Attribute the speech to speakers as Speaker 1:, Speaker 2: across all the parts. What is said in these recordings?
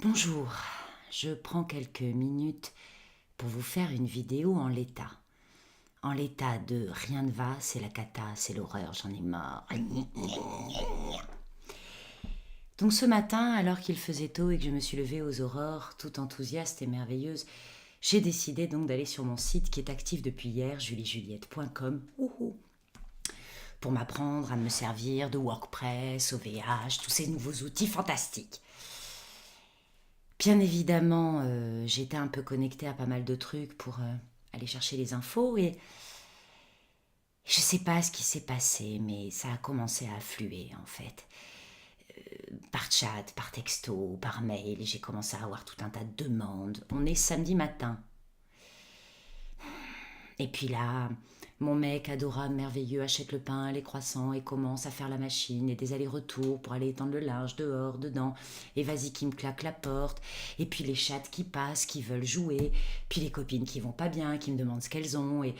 Speaker 1: Bonjour, je prends quelques minutes pour vous faire une vidéo en l'état. En l'état de rien ne va, c'est la cata, c'est l'horreur, j'en ai marre. Donc ce matin, alors qu'il faisait tôt et que je me suis levée aux aurores, tout enthousiaste et merveilleuse, j'ai décidé donc d'aller sur mon site qui est actif depuis hier, juliejuliette.com, pour m'apprendre à me servir de WordPress, OVH, tous ces nouveaux outils fantastiques. Bien évidemment, j'étais un peu connectée à pas mal de trucs pour aller chercher les infos et je sais pas ce qui s'est passé, mais ça a commencé à affluer en fait. Par chat, par texto, par mail, j'ai commencé à avoir tout un tas de demandes. On est samedi matin. Et puis là, mon mec adorable, merveilleux, achète le pain, les croissants et commence à faire la machine et des allers-retours pour aller étendre le linge dehors, dedans. Et vas-y qui me claque la porte. Et puis les chattes qui passent, qui veulent jouer. Puis les copines qui vont pas bien, qui me demandent ce qu'elles ont. Et...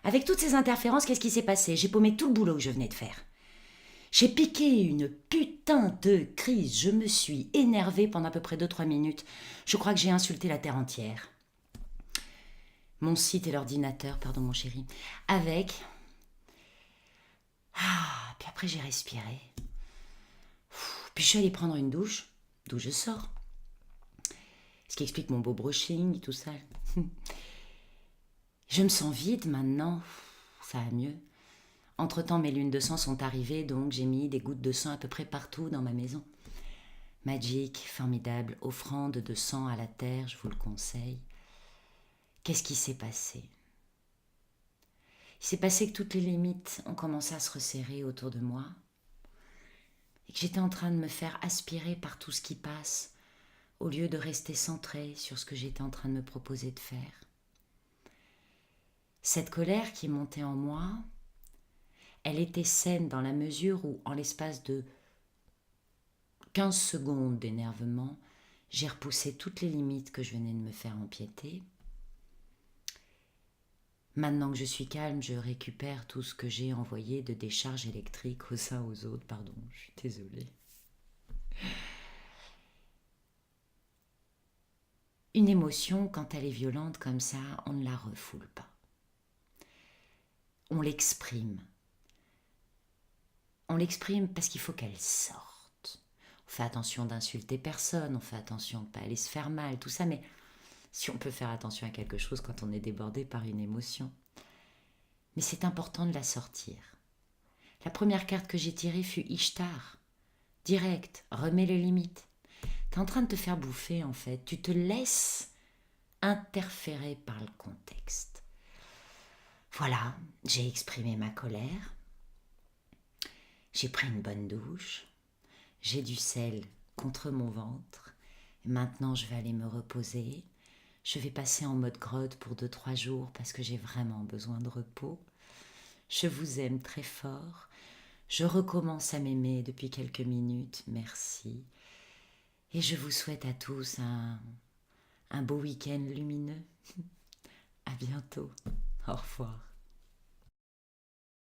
Speaker 1: Avec toutes ces interférences, qu'est-ce qui s'est passé? J'ai paumé tout le boulot que je venais de faire. J'ai piqué une putain de crise. Je me suis énervée pendant à peu près 2-3 minutes. Je crois que j'ai insulté la terre entière. Mon site et l'ordinateur, pardon mon chéri, avec... puis après j'ai respiré. Puis je suis allée prendre une douche, d'où je sors. Ce qui explique mon beau brushing, tout ça. Je me sens vide maintenant, ça va mieux. Entre-temps, mes lunes de sang sont arrivées, donc j'ai mis des gouttes de sang à peu près partout dans ma maison. Magique, formidable, offrande de sang à la terre, je vous le conseille. Qu'est-ce qui s'est passé? Il s'est passé que toutes les limites ont commencé à se resserrer autour de moi et que j'étais en train de me faire aspirer par tout ce qui passe au lieu de rester centrée sur ce que j'étais en train de me proposer de faire. Cette colère qui montait en moi, elle était saine dans la mesure où, en l'espace de 15 secondes d'énervement, j'ai repoussé toutes les limites que je venais de me faire empiéter. Maintenant que je suis calme, je récupère tout ce que j'ai envoyé de décharge électrique aux uns aux autres. Pardon, je suis désolée. Une émotion, quand elle est violente comme ça, on ne la refoule pas. On l'exprime. On l'exprime parce qu'il faut qu'elle sorte. On fait attention d'insulter personne, on fait attention de ne pas aller se faire mal, tout ça, mais si on peut faire attention à quelque chose quand on est débordé par une émotion. Mais c'est important de la sortir. La première carte que j'ai tirée fut Ishtar. Direct, remets les limites. T'es en train de te faire bouffer en fait. Tu te laisses interférer par le contexte. Voilà, j'ai exprimé ma colère. J'ai pris une bonne douche. J'ai du sel contre mon ventre. Maintenant, je vais aller me reposer. Je vais passer en mode grotte pour 2-3 jours parce que j'ai vraiment besoin de repos. Je vous aime très fort. Je recommence à m'aimer depuis quelques minutes. Merci. Et je vous souhaite à tous un beau week-end lumineux. À bientôt. Au revoir.